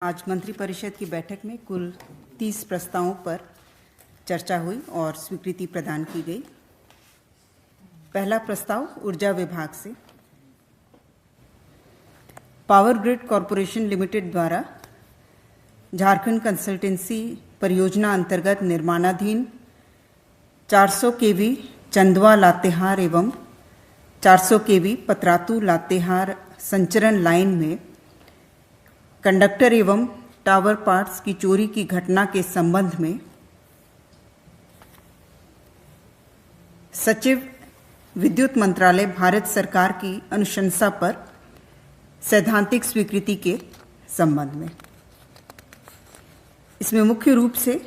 आज मंत्रिपरिषद की बैठक में कुल 30 प्रस्तावों पर चर्चा हुई और स्वीकृति प्रदान की गई। पहला प्रस्ताव ऊर्जा विभाग से पावर ग्रिड कॉरपोरेशन लिमिटेड द्वारा झारखंड कंसल्टेंसी परियोजना अंतर्गत निर्माणाधीन 400 केवी चंदवा लातेहार एवं 400 केवी पतरातू लातेहार संचरण लाइन में कंडक्टर एवं टावर पार्ट्स की चोरी की घटना के संबंध में सचिव विद्युत मंत्रालय भारत सरकार की अनुशंसा पर सैद्धांतिक स्वीकृति के संबंध में इसमें मुख्य रूप से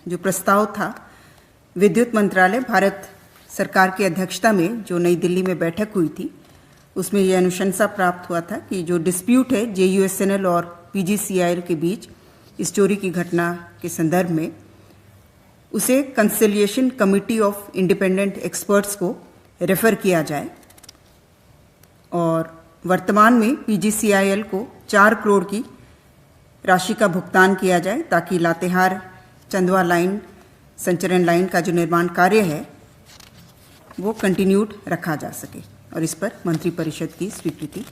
जो प्रस्ताव था विद्युत मंत्रालय भारत सरकार की अध्यक्षता में जो नई दिल्ली में बैठक हुई थी उसमें यह अनुशंसा प्राप्त हुआ था कि जो डिस्प्यूट है JUSNL और PGCIL के बीच इस चोरी की घटना के संदर्भ में उसे conciliation committee of independent experts को रेफर किया जाए और वर्तमान में PGCIL को 4 करोड़ की राशि का भुगतान किया जाए ताकि लातेहार चंदवा लाइन संचरण लाइन का जो निर्माण कार्य है वो कंटिन्यूड रखा जा सके और इस पर मंत्रिपरिषद की स्वीकृति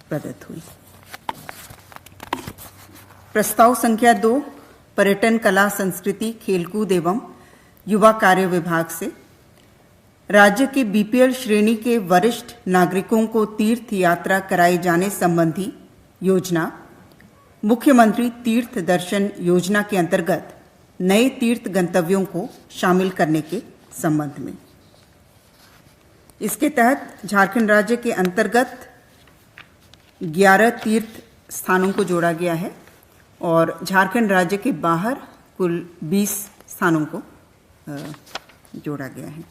प्रदत्त हुई। प्रस्ताव संख्या 2 पर्यटन कला संस्कृति खेलकूद एवं युवा कार्य विभाग से राज्य के BPL श्रेणी के वरिष्ठ नागरिकों को तीर्थ यात्रा कराए जाने संबंधी योजना मुख्यमंत्री तीर्थ दर्शन योजना के अंतर्गत नए तीर्थ गंतव्यों को शामिल करने के संबंध में। इसके तहत झारखंड राज्य के अंतर्गत 11 तीर्थ स्थानों को जोड़ा गया है और झारखंड राज्य के बाहर कुल 20 स्थानों को जोड़ा गया है।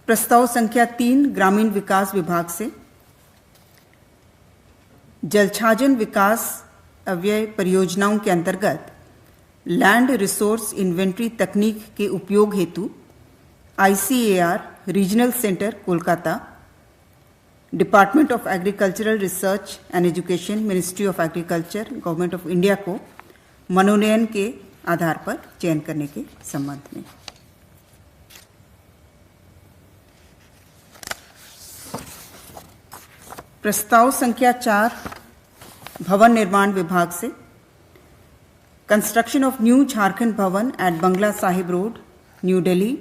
प्रस्ताव संख्या 3 ग्रामीण विकास विभाग से जलछाजन विकास अव्यय परियोजनाओं के अंतर्गत लैंड रिसोर्स इन्वेंट्री तकनीक के उपयोग हेतु ICAR regional centre Kolkata department of agricultural research and education ministry of agriculture government of India को मनोनयन के आधार पर चयन करने के संबंध में। प्रस्ताव संख्या 4 भवन निर्माण विभाग से कंस्ट्रक्शन ऑफ न्यू झारखंड भवन eight Bangla Sahib road new Delhi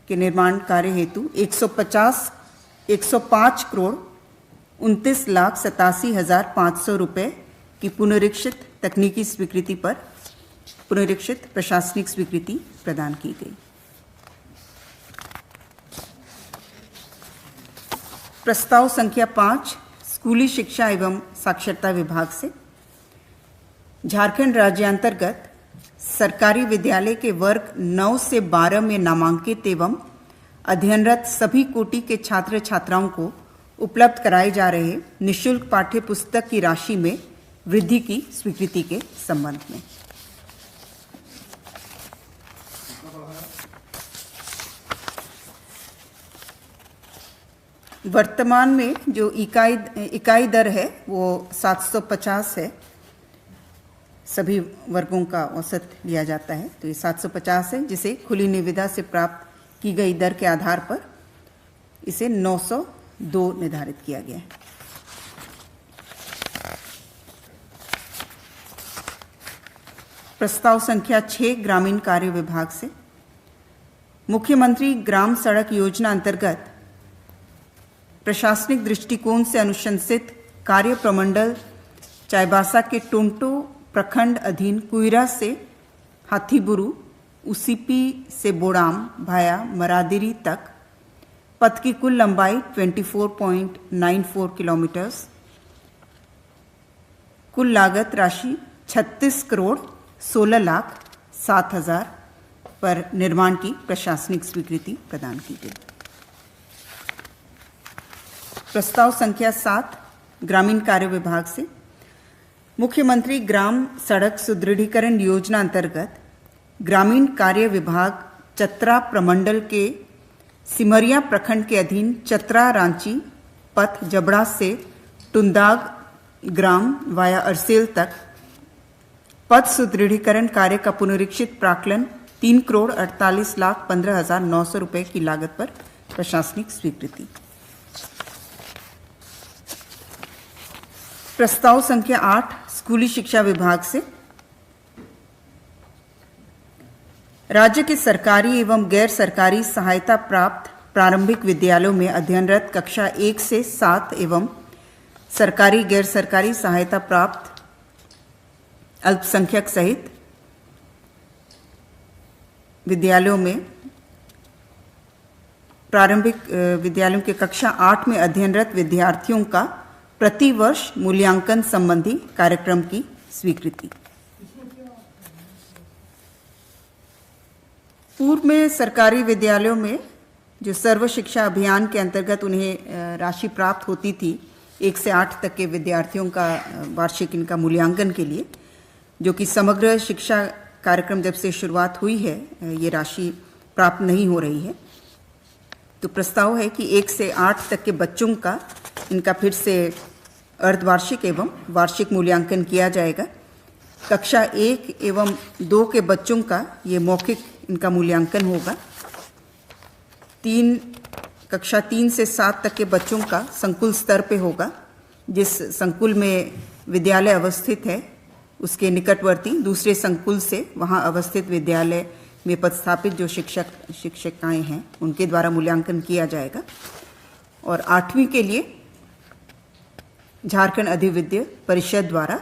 के निर्माण कार्य हेतु 105 करोड़ 29,87,500 रुपये की पुनरीक्षित तकनीकी स्वीकृति पर पुनरीक्षित प्रशासनिक स्वीकृति प्रदान की गई। प्रस्ताव संख्या 5 स्कूली शिक्षा एवं साक्षरता विभाग से झारखंड राज्यांतर्गत सरकारी विद्यालय के वर्ग 9 से 12 में नामांकित एवं अध्ययनरत सभी कोटि के छात्र छात्राओं को उपलब्ध कराए जा रहे निःशुल्क पाठ्य पुस्तक की राशि में वृद्धि की स्वीकृति के संबंध में। वर्तमान में जो इकाई दर है वो 750 है, सभी वर्गों का औसत लिया जाता है तो ये 750 है जिसे खुली निविदा से प्राप्त की गई दर के आधार पर इसे 902 निर्धारित किया गया है। प्रस्ताव संख्या 6 ग्रामीण कार्य विभाग से मुख्यमंत्री ग्राम सड़क योजना अंतर्गत प्रशासनिक दृष्टिकोण से अनुशंसित कार्य प्रमंडल चाईबासा के टोंटो प्रखंड अधीन कुइरा से हाथीबुरु उसीपी से बोड़ाम भाया मरादिरी तक पथ की कुल लंबाई 24.94 किलोमीटर, कुल लागत राशि 36 करोड़ 16,07,000 पर निर्माण की प्रशासनिक स्वीकृति प्रदान की गई। प्रस्ताव संख्या 7 ग्रामीण कार्य विभाग से मुख्यमंत्री ग्राम सड़क सुदृढ़ीकरण योजना अंतर्गत ग्रामीण कार्य विभाग चतरा प्रमंडल के सिमरिया प्रखंड के अधीन चतरा रांची पथ जबड़ा से टुंदाग ग्राम वाया अरसेल तक पथ सुदृढ़ीकरण कार्य का पुनरीक्षित प्राक्कलन 3,48,15,900 रुपए की लागत पर प्रशासनिक स्वीकृति। प्रस्ताव संख्या 8 स्कूली शिक्षा विभाग से राज्य के सरकारी एवं गैर सरकारी सहायता प्राप्त प्रारंभिक विद्यालयों में अध्ययनरत कक्षा 1 से 7 एवं सरकारी गैर सरकारी सहायता प्राप्त अल्पसंख्यक सहित विद्यालयों में प्रारंभिक विद्यालयों के कक्षा 8 में अध्ययनरत विद्यार्थियों का प्रतिवर्ष मूल्यांकन संबंधी कार्यक्रम की स्वीकृति। पूर्व में सरकारी विद्यालयों में जो सर्व शिक्षा अभियान के अंतर्गत उन्हें राशि प्राप्त होती थी 1 से 8 तक के विद्यार्थियों का वार्षिक इनका मूल्यांकन के लिए, जो कि समग्र शिक्षा कार्यक्रम जब से शुरुआत हुई है ये राशि प्राप्त नहीं हो रही है। तो प्रस्ताव है कि 1 से 8 तक के बच्चों का इनका फिर से अर्धवार्षिक एवं वार्षिक मूल्यांकन किया जाएगा। कक्षा 1 एवं 2 के बच्चों का ये मौखिक इनका मूल्यांकन होगा। कक्षा 3 से 7 तक के बच्चों का संकुल स्तर पे होगा। जिस संकुल में विद्यालय अवस्थित है उसके निकटवर्ती दूसरे संकुल से वहां अवस्थित विद्यालय में पदस्थापित जो शिक्षकाएं हैं उनके द्वारा मूल्यांकन किया जाएगा। और 8वीं के लिए झारखंड अधिविद्य परिषद द्वारा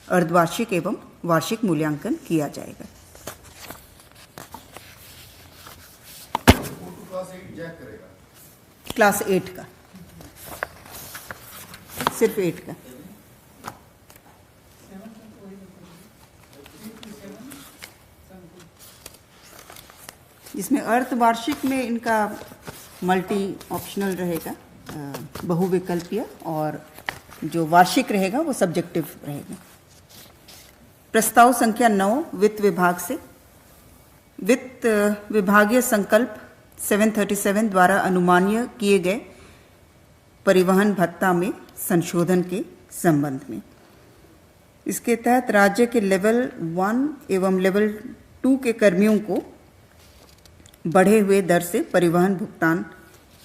अर्धवार्षिक एवं वार्षिक मूल्यांकन किया जाएगा। क्लास 8 का, सिर्फ 8 का। इसमें अर्धवार्षिक में इनका मल्टी ऑप्शनल रहेगा, बहुविकल्पीय, और जो वार्षिक रहेगा वो सब्जेक्टिव रहेगा। प्रस्ताव संख्या 9 वित्त विभाग से वित्त विभागीय संकल्प 737 द्वारा अनुमानीय किए गए परिवहन भत्ता में संशोधन के संबंध में। इसके तहत राज्य के लेवल 1 एवं लेवल 2 के कर्मियों को बढ़े हुए दर से परिवहन भुगतान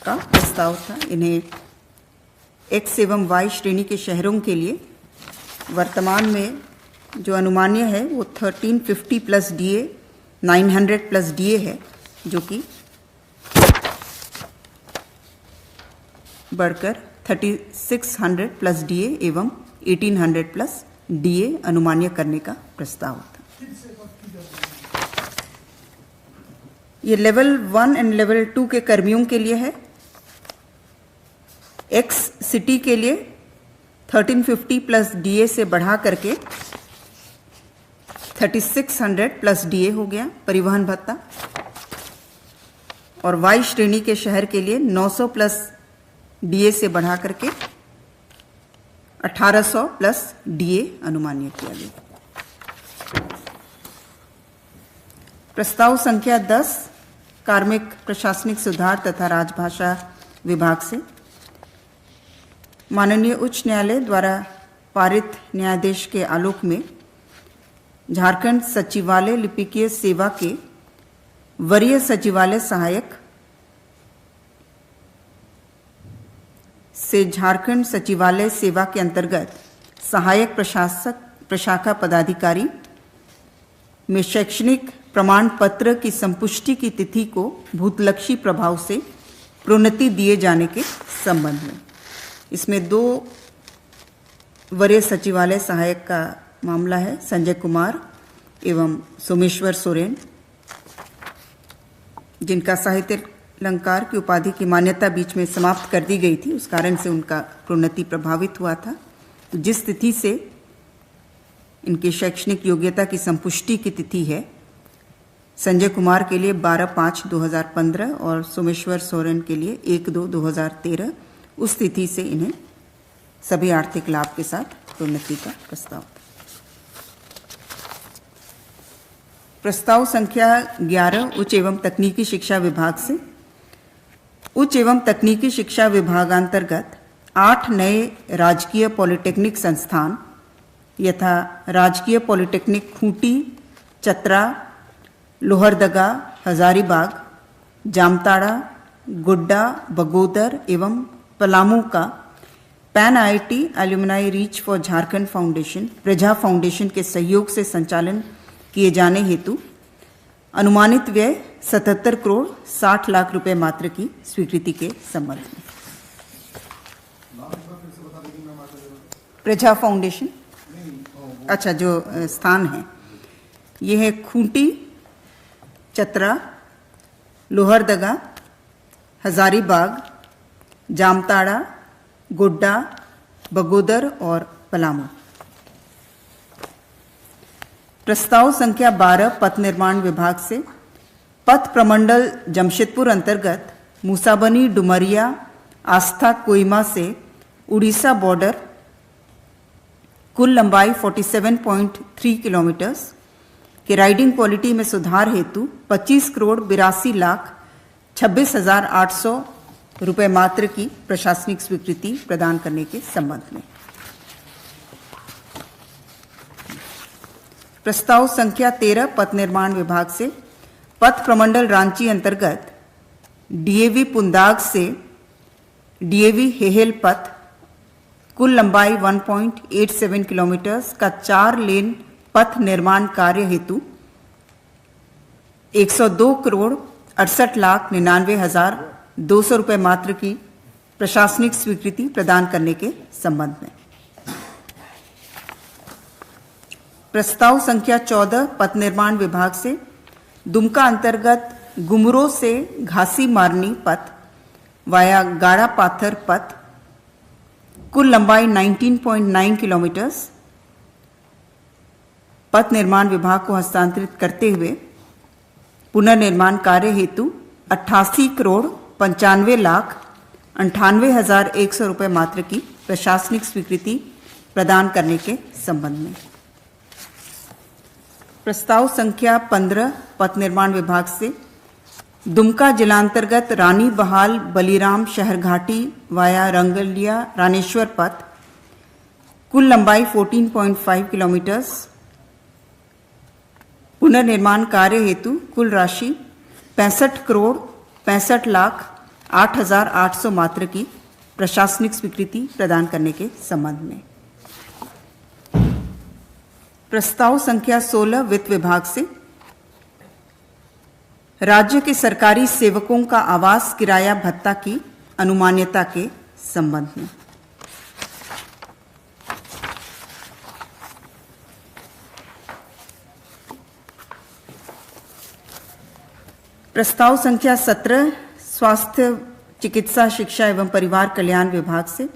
का प्रस्ताव था। इन्हें X एवं Y श्रेणी के शहरों के लिए वर्तमान में जो अनुमान्य है वो 1350 प्लस DA 900 प्लस DA है, जो कि बढ़कर 3600 प्लस DA एवं 1800 प्लस DA अनुमान्य करने का प्रस्ताव था। ये लेवल 1 एंड लेवल 2 के कर्मियों के लिए है। X सिटी के लिए 1350 प्लस DA से बढ़ा करके 3600 प्लस DA हो गया परिवहन भत्ता, और Y श्रेणी के शहर के लिए 900 प्लस DA से बढ़ा करके 1800 प्लस DA अनुमान्य किया गया। प्रस्ताव संख्या 10 कार्मिक प्रशासनिक सुधार तथा राजभाषा विभाग से माननीय उच्च न्यायालय द्वारा पारित न्यायादेश के आलोक में झारखंड सचिवालय लिपिकीय सेवा के वरीय सचिवालय सहायक से झारखंड सचिवालय सेवा के अंतर्गत सहायक प्रशाखा पदाधिकारी में शैक्षणिक प्रमाण पत्र की संपुष्टि की तिथि को भूतलक्षी प्रभाव से प्रोन्नति दिए जाने के संबंध में। इसमें 2 वरीय सचिवालय सहायक का मामला है, संजय कुमार एवं सोमेश्वर सोरेन, जिनका साहित्य अलंकार की उपाधि की मान्यता बीच में समाप्त कर दी गई थी, उस कारण से उनका प्रोन्नति प्रभावित हुआ था। तो जिस तिथि से इनकी शैक्षणिक योग्यता की संपुष्टि की तिथि है, संजय कुमार के लिए 12/5/2015 और सोमेश्वर सोरेन के लिए 1/2/2013, उस तिथि से इन्हें सभी आर्थिक लाभ के साथ प्रोन्नति का प्रस्ताव। प्रस्ताव संख्या 11 उच्च एवं तकनीकी शिक्षा विभाग से उच्च एवं तकनीकी शिक्षा विभागांतर्गत 8 नए राजकीय पॉलिटेक्निक संस्थान यथा राजकीय पॉलिटेक्निक खूंटी, चतरा, लोहरदगा, हजारीबाग, जामताड़ा, गोड्डा, बगोदर एवं पलामू का pan IIT alumni reach for Jharkhand foundation, प्रजा फाउंडेशन के सहयोग से संचालन किए जाने हेतु अनुमानित व्यय 77 करोड़ 60 लाख रुपए मात्र की स्वीकृति के संबंध में। प्रजा फाउंडेशन, अच्छा, जो स्थान है ये है खूंटी, चतरा, लोहरदगा, हजारीबाग, जामताड़ा, गोड्डा, बगोदर और पलामू। प्रस्ताव संख्या 12 पथ निर्माण विभाग से पथ प्रमंडल जमशेदपुर अंतर्गत मूसाबनी, डुमरिया, आस्था, कोइमा से उड़ीसा बॉर्डर कुल लंबाई 47.3 किलोमीटर के राइडिंग क्वालिटी में सुधार हेतु 25 करोड़ 82 लाख 26,800 रुपए मात्र की प्रशासनिक स्वीकृति प्रदान करने के संबंध में। प्रस्ताव संख्या 13 पथ निर्माण विभाग से पथ प्रमंडल रांची अंतर्गत DAV पुंदाग से DAV हेहेल पथ कुल लंबाई 1.87 किलोमीटर का 4 लेन पथ निर्माण कार्य हेतु 102 करोड़ 68 लाख 99,200 रुपए मात्र की प्रशासनिक स्वीकृति प्रदान करने के संबंध में। प्रस्ताव संख्या 14 पथ निर्माण विभाग से दुमका अंतर्गत गुमरो से घासी मारनी पथ वाया गाड़ा पाथर पथ कुल लंबाई 19.9 किलोमीटर पथ निर्माण विभाग को हस्तांतरित करते हुए पुनर्निर्माण कार्य हेतु 88 करोड़ 95 लाख 98,100 रुपए मात्र की प्रशासनिक स्वीकृति प्रदान करने के संबंध में। प्रस्ताव संख्या 15 पथ निर्माण विभाग से दुमका जिलांतर्गत रानी बहाल बलीराम शहर घाटी वाया रंगलिया रानेश्वर पथ कुल लंबाई 14.5 किलोमीटर पुनर्निर्माण कार्य हेतु कुल राशि 65 करोड़ 65 लाख 8,800 मात्र की प्रशासनिक स्वीकृति प्रदान करने के संबंध में। प्रस्ताव संख्या 16 वित्त विभाग से राज्य के सरकारी सेवकों का आवास किराया भत्ता की अनुमान्यता के संबंध में। प्रस्ताव संख्या 17 स्वास्थ्य चिकित्सा शिक्षा एवं परिवार कल्याण विभाग से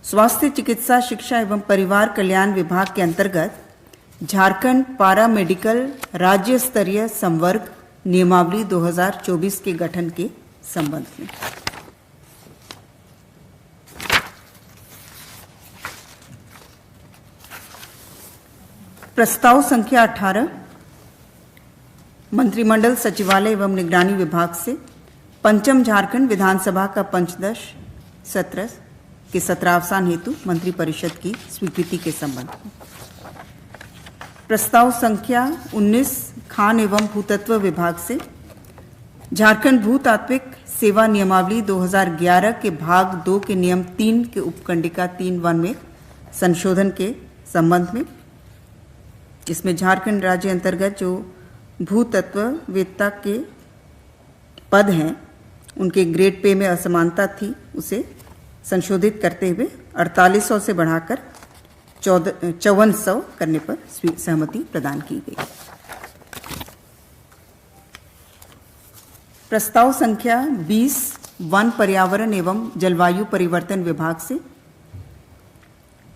स्वास्थ्य चिकित्सा शिक्षा एवं परिवार कल्याण विभाग के अंतर्गत झारखंड पारा मेडिकल राज्य स्तरीय संवर्ग नियमावली 2024 के गठन के संबंध में। प्रस्ताव संख्या 18 मंत्रिमंडल सचिवालय एवं निगरानी विभाग से पंचम झारखंड विधानसभा का पंचदश सत्र के सत्रावसान हेतु मंत्रिपरिषद की स्वीकृति के संबंध में। प्रस्ताव संख्या 19 खान एवं भूतत्व विभाग से झारखंड भूतात्विक सेवा नियमावली 2011 के भाग 2 के नियम 3 के उपखंडिका 3(1) में संशोधन के संबंध में। इसमें झारखंड राज्य अंतर्गत जो भूतत्ववेत्ता के पद हैं उनके ग्रेड पे में असमानता थी, उसे संशोधित करते हुए 4800 से बढ़ाकर 5400 करने पर सहमति प्रदान की गई। प्रस्ताव संख्या 20 वन पर्यावरण एवं जलवायु परिवर्तन विभाग से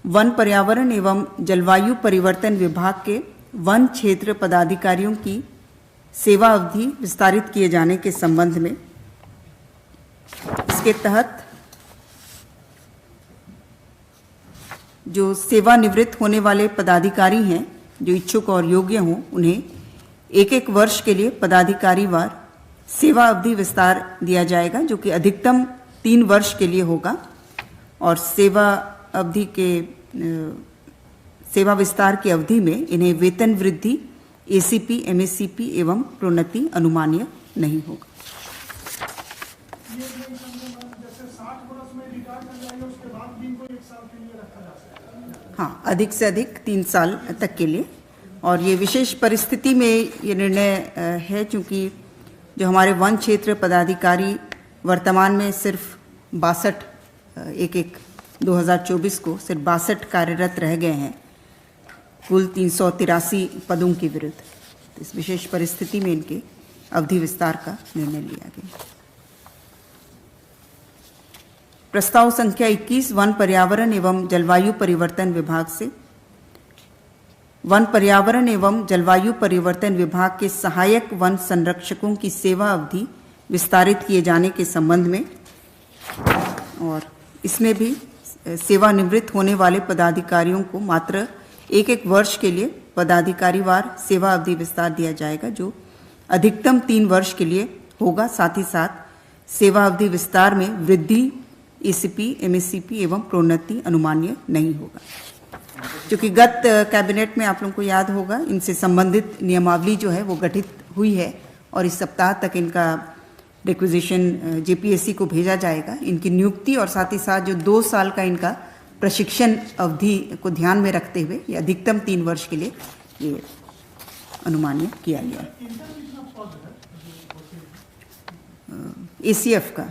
वन पर्यावरण एवं जलवायु परिवर्तन विभाग के वन क्षेत्र पदाधिकारियों की सेवा अवधि विस्तारित किए जाने के संबंध में। इसके तहत जो सेवानिवृत्त होने वाले पदाधिकारी हैं जो इच्छुक और योग्य हों, उन्हें एक वर्ष के लिए पदाधिकारी वार सेवा अवधि विस्तार दिया जाएगा जो कि अधिकतम 3 वर्ष के लिए होगा और सेवा अवधि के सेवा विस्तार की अवधि में इन्हें वेतन वृद्धि, एसीपी, एमएससीपी एवं प्रोन्नति अनुमान्य नहीं होगा। हाँ, अधिक से अधिक 3 साल तक के लिए। और ये विशेष परिस्थिति में ये निर्णय है क्योंकि जो हमारे वन क्षेत्र पदाधिकारी वर्तमान में सिर्फ 2024 को सिर्फ 62 कार्यरत रह गए हैं कुल 383 पदों के विरुद्ध। तो इस विशेष परिस्थिति में इनके अवधि विस्तार का निर्णय लिया गया। प्रस्ताव संख्या 21 वन पर्यावरण एवं जलवायु परिवर्तन विभाग से वन पर्यावरण एवं जलवायु परिवर्तन विभाग के सहायक वन संरक्षकों की सेवा अवधि विस्तारित किए जाने के संबंध में, और इसमें भी सेवानिवृत्त होने वाले पदाधिकारियों को मात्र एक वर्ष के लिए पदाधिकारीवार सेवा अवधि विस्तार दिया जाएगा जो अधिकतम 3 वर्ष के लिए होगा। साथ ही साथ सेवा अवधि विस्तार में वृद्धि, एसीपी, एमएससीपी एवं प्रोन्नति अनुमान्य नहीं होगा। क्योंकि गत कैबिनेट में आप लोगों को याद होगा इनसे संबंधित नियमावली जो है वो गठित हुई है और इस सप्ताह तक इनका रिक्विजिशन जेपीएससी को भेजा जाएगा। इनकी नियुक्ति और साथ ही साथ जो 2 साल का इनका प्रशिक्षण अवधि को ध्यान में रखते हुए ये अधिकतम 3 वर्ष के लिए ये अनुमान्य किया गया। एसीएफ का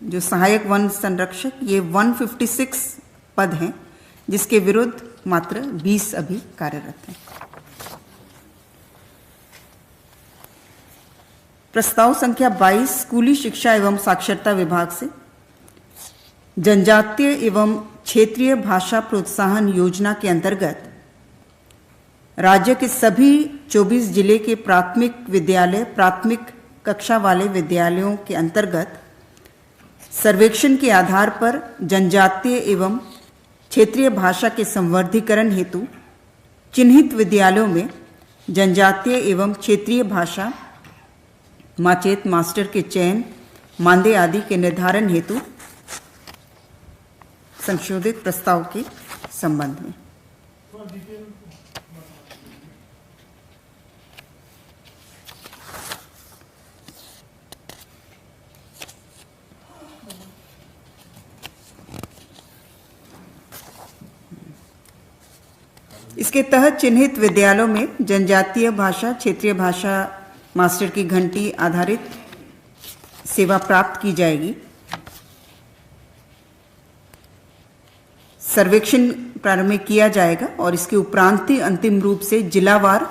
जो सहायक वन संरक्षक ये 156 पद हैं जिसके विरुद्ध मात्र 20 अभी कार्यरत हैं। प्रस्ताव संख्या 22 स्कूली शिक्षा एवं साक्षरता विभाग से जनजातीय एवं क्षेत्रीय भाषा प्रोत्साहन योजना के अंतर्गत राज्य के सभी 24 जिले के प्राथमिक विद्यालय, प्राथमिक कक्षा वाले विद्यालयों के अंतर्गत सर्वेक्षण के आधार पर जनजातीय एवं क्षेत्रीय भाषा के संवर्धीकरण हेतु चिन्हित विद्यालयों में जनजातीय एवं क्षेत्रीय भाषा माचेत मास्टर के चयन, मानदेय आदि के निर्धारण हेतु संशोधित प्रस्ताव के संबंध में इसके तहत चिन्हित विद्यालयों में जनजातीय भाषा, क्षेत्रीय भाषा मास्टर की घंटी आधारित सेवा प्राप्त की जाएगी। सर्वेक्षण प्रारंभ में किया जाएगा और इसके उपरांत ही अंतिम रूप से जिलावार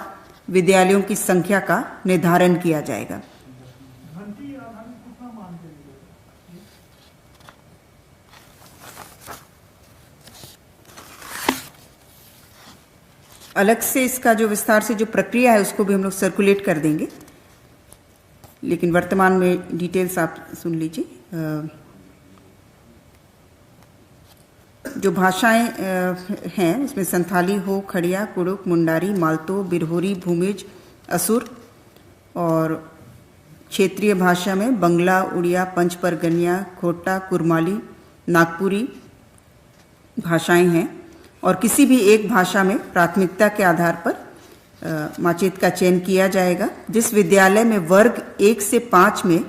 विद्यालयों की संख्या का निर्धारण किया जाएगा। अलग से इसका जो विस्तार से जो प्रक्रिया है उसको भी हम लोग सर्कुलेट कर देंगे, लेकिन वर्तमान में डिटेल्स आप सुन लीजिए। जो भाषाएं हैं उसमें संथाली हो, खड़िया, कुड़ुक, मुंडारी, मालतो, बिरहोरी, भूमिज, असुर, और क्षेत्रीय भाषा में बंगला, उड़िया, पंच परगनिया, खोटा, कुरमाली, नागपुरी भाषाएं हैं। और किसी भी एक भाषा में प्राथमिकता के आधार पर माचेत का चयन किया जाएगा। जिस विद्यालय में वर्ग 1 से 5 में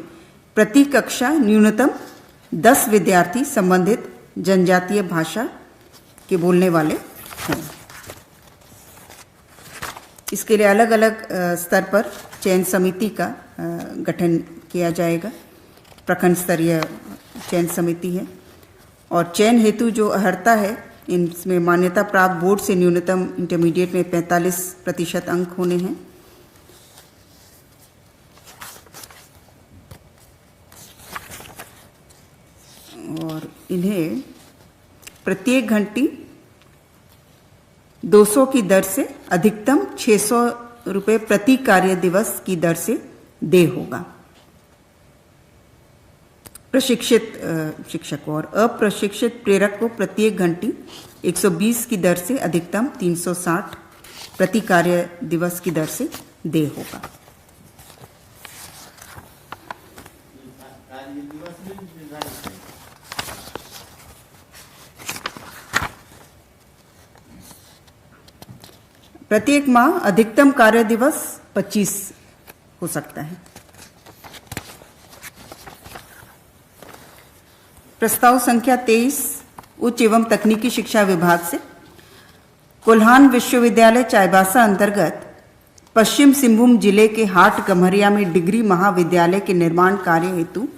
प्रति कक्षा न्यूनतम 10 विद्यार्थी संबंधित जनजातीय भाषा के बोलने वाले हैं। इसके लिए अलग अलग स्तर पर चयन समिति का गठन किया जाएगा। प्रखंड स्तरीय चयन समिति है और चयन हेतु जो अर्हता है इनमें मान्यता प्राप्त बोर्ड से न्यूनतम इंटरमीडिएट में 45% अंक होने हैं। और इन्हें प्रत्येक घंटी 200 की दर से अधिकतम 600 रुपये प्रति कार्य दिवस की दर से देय होगा। प्रशिक्षित शिक्षक और अप्रशिक्षित प्रेरक को प्रत्येक घंटी 120 की दर से अधिकतम 360 प्रति कार्य दिवस की दर से देय होगा। प्रत्येक माह अधिकतम कार्य दिवस 25 हो सकता है। प्रस्ताव संख्या 23 उच्च एवं तकनीकी शिक्षा विभाग से कोल्हान विश्वविद्यालय चाईबासा अंतर्गत पश्चिम सिंहभूम जिले के हाट गम्हरिया में डिग्री महाविद्यालय के निर्माण कार्य हेतु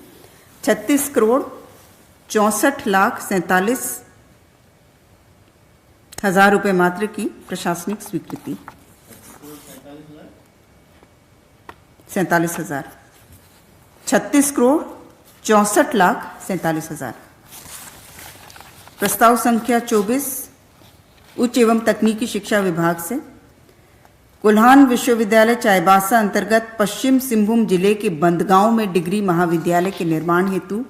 36,47,47,000 रुपये मात्र की प्रशासनिक स्वीकृति। 47,000 36,64,47,000। प्रस्ताव संख्या 24 उच्च एवं तकनीकी शिक्षा विभाग से कोल्हान विश्वविद्यालय चाईबासा अंतर्गत पश्चिम सिंहभूम जिले के बंदगांव में डिग्री महाविद्यालय के निर्माण हेतु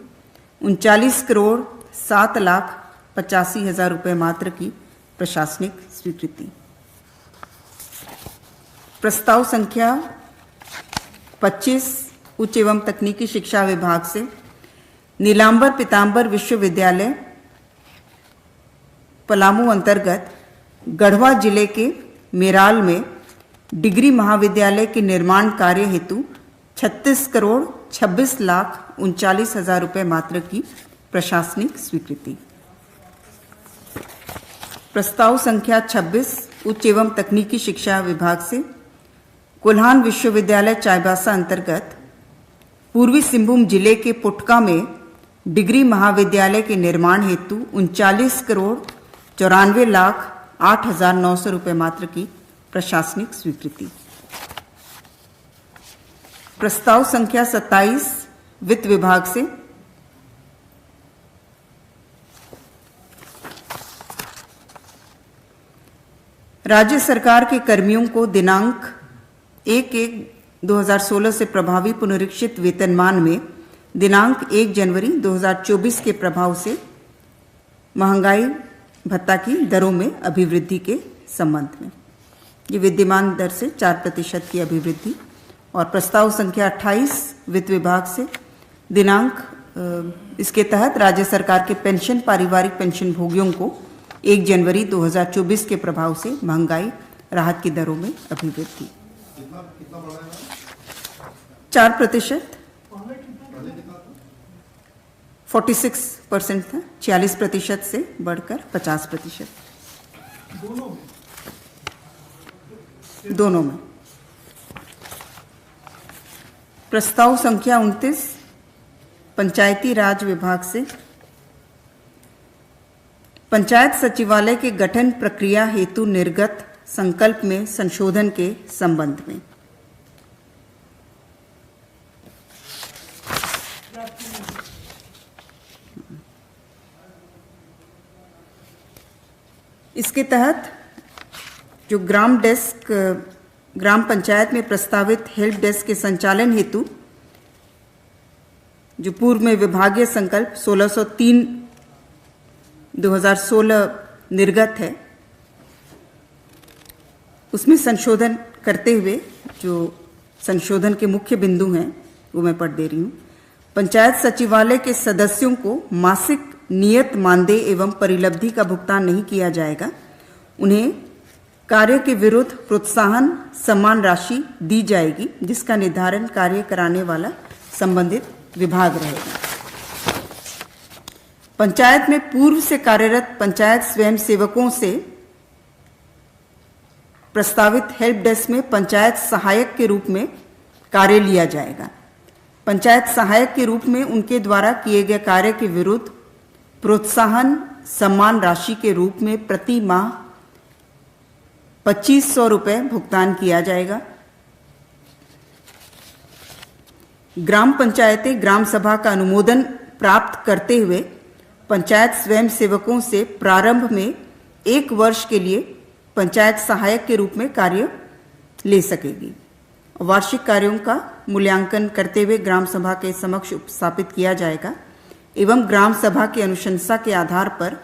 39,07,85,000 रुपये मात्र की प्रशासनिक स्वीकृति। प्रस्ताव संख्या 25 उच्च एवं तकनीकी शिक्षा विभाग से नीलांबर पीतांबर विश्वविद्यालय पलामू अंतर्गत गढ़वा जिले के मेराल में डिग्री महाविद्यालय के निर्माण कार्य हेतु 36,26,39,000 रुपये मात्र की प्रशासनिक स्वीकृति। प्रस्ताव संख्या 26 उच्च एवं तकनीकी शिक्षा विभाग से कोल्हान विश्वविद्यालय चाईबासा अंतर्गत पूर्वी सिंहभूम जिले के पुटका में डिग्री महाविद्यालय के निर्माण हेतु 39,94,08,900 रुपये मात्र की प्रशासनिक स्वीकृति। प्रस्ताव संख्या 27 वित्त विभाग से राज्य सरकार के कर्मियों को दिनांक 1/1/2016 से प्रभावी पुनरीक्षित वेतनमान में दिनांक 1 जनवरी 2024 के प्रभाव से महंगाई भत्ता की दरों में अभिवृद्धि के संबंध में ये विद्यमान दर से 4% की अभिवृद्धि। और प्रस्ताव संख्या 28 वित्त विभाग से दिनांक इसके तहत राज्य सरकार के पेंशन पारिवारिक पेंशन भोगियों को 1 जनवरी 2024 के प्रभाव से महंगाई राहत की दरों में अभिवृद्धि। 4% 46% था, 46% से बढ़कर 50%। दोनों में। प्रस्ताव संख्या 29 पंचायती राज विभाग से पंचायत सचिवालय के गठन प्रक्रिया हेतु निर्गत संकल्प में संशोधन के संबंध में। इसके तहत जो ग्राम पंचायत में प्रस्तावित हेल्प डेस्क के संचालन हेतु जो पूर्व में विभागीय संकल्प 1603/2016 निर्गत है, उसमें संशोधन करते हुए जो संशोधन के मुख्य बिंदु हैं वो मैं पढ़ दे रही हूँ। पंचायत सचिवालय के सदस्यों को मासिक नियत मानदेय एवं परिलब्धि का भुगतान नहीं किया जाएगा। उन्हें कार्य के विरुद्ध प्रोत्साहन सम्मान राशि दी जाएगी, जिसका निर्धारण कार्य कराने वाला संबंधित विभाग रहेगा। पंचायत में पूर्व से कार्यरत पंचायत स्वयं सेवकों से प्रस्तावित हेल्प डेस्क में पंचायत सहायक के रूप में कार्य लिया जाएगा। पंचायत सहायक के रूप में उनके द्वारा किए गए कार्य के विरुद्ध प्रोत्साहन सम्मान राशि के रूप में प्रति माह 2,500 रुपये भुगतान किया जाएगा। ग्राम पंचायतें ग्राम सभा का अनुमोदन प्राप्त करते हुए पंचायत स्वयं सेवकों से प्रारंभ में 1 वर्ष के लिए पंचायत सहायक के रूप में कार्य ले सकेगी। वार्षिक कार्यों का मूल्यांकन करते हुए ग्राम सभा के समक्ष उपस्थापित किया जाएगा एवं ग्राम सभा की अनुशंसा के आधार पर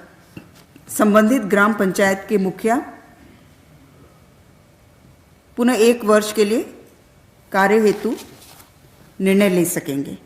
संबंधित ग्राम पंचायत के मुखिया पुनः 1 वर्ष के लिए कार्य हेतु निर्णय ले सकेंगे।